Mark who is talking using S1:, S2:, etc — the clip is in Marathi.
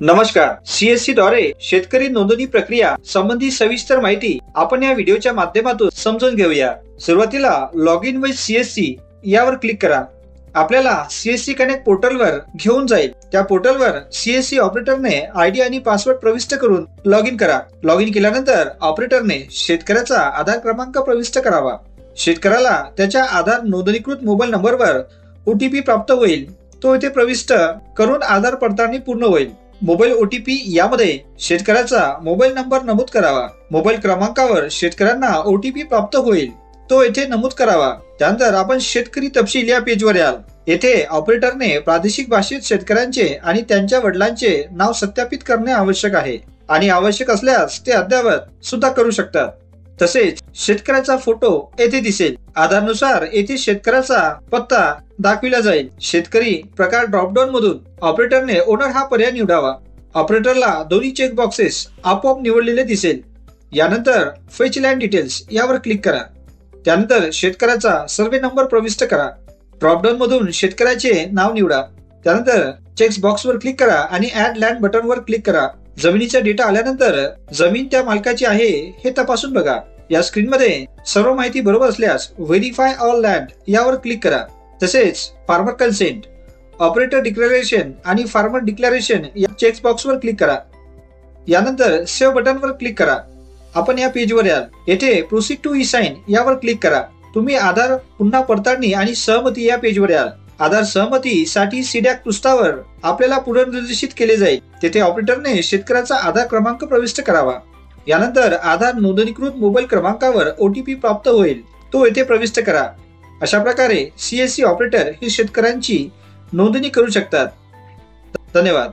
S1: नमस्कार. सीएससी द्वारे शेतकरी नोंदणी प्रक्रिया संबंधी सविस्तर माहिती आपण या व्हिडिओच्या माध्यमातून समजून घेऊया. सुरुवातीला लॉग इन विथ सीएससी यावर क्लिक करा. आपल्याला सीएससी कनेक्ट पोर्टलवर घेऊन जाईल. त्या पोर्टलवर सीएससी ऑपरेटरने आयडी आणि पासवर्ड प्रविष्ट करून लॉग इन करा. लॉग इन केल्यानंतर ऑपरेटरने शेतकऱ्याचा आधार क्रमांक प्रविष्ट करावा. शेतकऱ्याला त्याच्या आधार नोंदणीकृत मोबाईल नंबरवर ओटीपी प्राप्त होईल. तो इथे प्रविष्ट करून आधार पडताळणी पूर्ण होईल. मोबाईल ओटीपी यामध्ये शेतकऱ्याचा मोबाईल नंबर नमूद करावा. मोबाईल क्रमांकावर शेतकऱ्यांना ओटीपी प्राप्त होईल. तो येथे नमूद करावा. त्यानंतर आपण शेतकरी तपशील या पेजवर याल. येथे ऑपरेटरने प्रादेशिक भाषेत शेतकऱ्यांचे आणि त्यांच्या वडिलांचे नाव सत्यापित करणे आवश्यक आहे आणि आवश्यक असल्यास ते अद्ययावत सुद्धा करू शकतात. तसेच शेतकऱ्याचा फोटो येथे दिसेल. आधारनुसार येथे शेतकऱ्याचा पत्ता दाखविला जाईल. शेतकरी प्रकार ड्रॉपडाऊन मधून ऑपरेटरने ओनर हा पर्याय निवडावा. ऑपरेटरला दोन्ही चेक बॉक्सेस आपोआप निवडलेले दिसेल. यानंतर फेच लँड डिटेल्स यावर क्लिक करा. त्यानंतर शेतकऱ्याचा सर्वे नंबर प्रविष्ट करा. ड्रॉपडाऊन मधून शेतकऱ्याचे नाव निवडा. त्यानंतर चेक बॉक्सवर क्लिक करा आणि ऍड लँड बटनवर क्लिक करा. जमिनीचा डेटा आल्यानंतर जमीन त्या मालकाची आहे हे तपासून बघा. या स्क्रीनमध्ये सर्व माहिती बरोबर असल्यास व्हेरीफाय ऑल लँड यावर क्लिक करा. तसेच फार्मर कन्सेंट, ऑपरेटर डिक्लेरेशन आणि फार्मर डिक्लेरेशन या चेक बॉक्सवर क्लिक करा. यानंतर सेव्ह बटनवर क्लिक करा. आपण या पेजवर याल. येथे प्रोसीड टू ई साइन यावर क्लिक करा. तुम्ही आधार पुन्हा पडताळणी आणि सहमती या पेजवर याल. आधार सहमतीसाठी सीडॅक पृष्ठावर आपल्याला पुनर्निर्देशित केले जाईल. तेथे ऑपरेटरने शेतकऱ्याचा आधार क्रमांक प्रविष्ट करावा. यानंतर आधार नोंदणीकृत मोबाईल क्रमांकावर ओटीपी प्राप्त होईल. तो येथे प्रविष्ट करा. अशा प्रकारे सीएससी ऑपरेटर हे शेतकऱ्यांची नोंदणी करू शकतात. धन्यवाद.